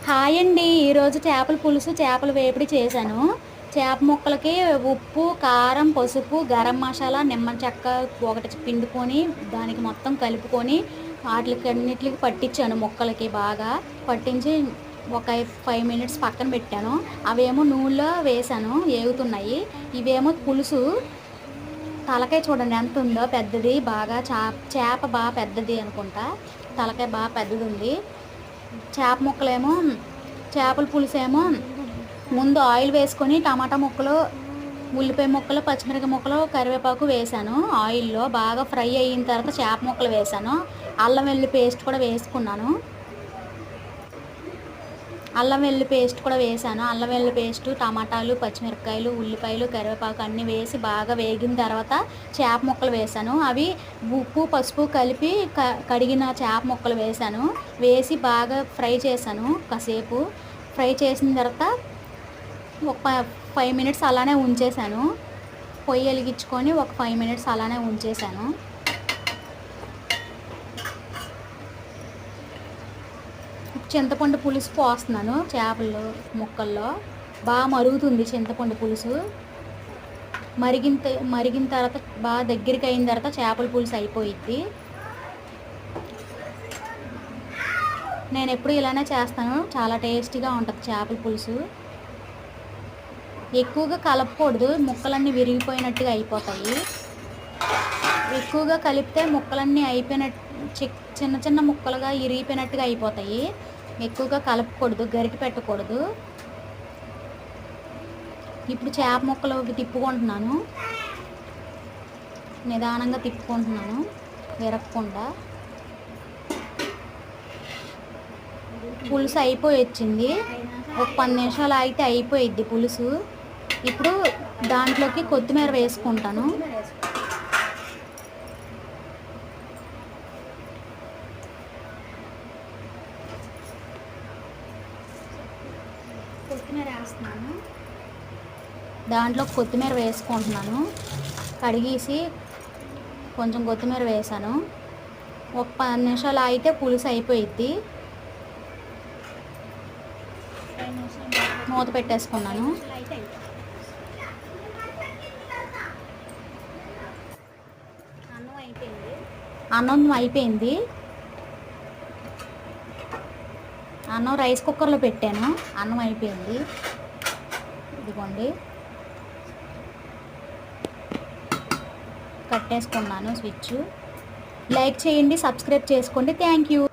Hi అండి. ఈరోజు చేపల పులుసు చేపల వేపుడు చేశాను. చేప ముక్కలకి ఉప్పు, కారం, పసుపు, గరం మసాలా, నిమ్మ చెక్క ఒకటి పిండుకొని దానికి మొత్తం కలుపుకొని వాటికి అన్నిటికి పట్టించాను. ముక్కలకి బాగా పట్టించి ఒక 5 మినిట్స్ పక్కన పెట్టాను. అవేమో నూనెలో వేసాను, ఏగుతున్నాయి. ఇవేమో పులుసు. తలకాయ చూడండి ఎంత ఉందో, పెద్దది బాగా. చేప బాగా పెద్దది అనుకుంటా. తలకాయ బాగా పెద్దది ఉంది. చేప ముక్కలేమో, చేపల పులుసు ఏమో ముందు ఆయిల్ వేసుకొని టమాటా ముక్కలు, ఉల్లిపాయ ముక్కలు, పచ్చిమిరపకాయ ముక్కలు, కరివేపాకు వేసాను. ఆయిల్లో బాగా ఫ్రై అయిన తర్వాత చేప ముక్కలు వేసాను. అల్లం వెల్లుల్లి పేస్ట్ కూడా వేసుకున్నాను. అల్లం వెల్లుల్లి పేస్ట్ కూడా వేసాను. అల్లం వెల్లుల్లి పేస్టు, టమాటాలు, పచ్చిమిరపకాయలు, ఉల్లిపాయలు, కరివేపాకు అన్నీ వేసి బాగా వేగిన తర్వాత చేప ముక్కలు వేసాను. అవి ఉప్పు, పసుపు కలిపి కడిగిన చేప ముక్కలు వేసాను. వేసి బాగా ఫ్రై చేశాను. కాసేపు ఫ్రై చేసిన తర్వాత ఒక 5 మినిట్స్ అలానే ఉంచేసాను. పొయ్యి వెలిగించుకొని ఒక 5 మినిట్స్ అలానే ఉంచేసాను. చింతపండు పులుసు పోస్తున్నాను చేపలు ముక్కల్లో. బాగా మరుగుతుంది చింతపండు పులుసు. మరిగిన తర్వాత బాగా దగ్గరికి అయిన తర్వాత చేపల పులుసు అయిపోయిద్ది. నేను ఎప్పుడు ఇలానే చేస్తాను. చాలా టేస్టీగా ఉంటుంది చేపల పులుసు. ఎక్కువగా కలపకూడదు, ముక్కలన్నీ విరిగిపోయినట్టుగా అయిపోతాయి. ఎక్కువగా కలిపితే ముక్కలన్నీ అయిపోయినట్టు చిన్న చిన్న ముక్కలుగా ఇరిగిపోయినట్టుగా అయిపోతాయి. ఎక్కువగా కలపకూడదు, గరిటె పెట్టకూడదు. ఇప్పుడు చేప ముక్కలు తిప్పుకుంటున్నాను. నిదానంగా తిప్పుకుంటున్నాను, విరగకుండా. పులుసు అయిపోయి వచ్చింది. ఒక 10 నిమిషాలు ఆగితే అయిపోయిద్ది పులుసు. ఇప్పుడు దాంట్లోకి కొత్తిమీర వేసుకుంటాను. కొత్తిమీర వేస్తున్నాను. దాంట్లో కొత్తిమీర వేసుకుంటున్నాను. కడిగేసి కొంచెం కొత్తిమీర వేసాను. ఒక 10 నిమిషాలు ఆగితే పులుసు అయిపోయిద్ది. మూత పెట్టేసుకున్నాను. అన్నం అయిపోయింది. అన్నం రైస్ కుక్కర్లో పెట్టాను. అన్నం అయిపోయింది. ఇదిగోండి, కట్టేసుకున్నాను స్విచ్. లైక్ చేయండి, సబ్స్క్రైబ్ చేసుకోండి. Thank you.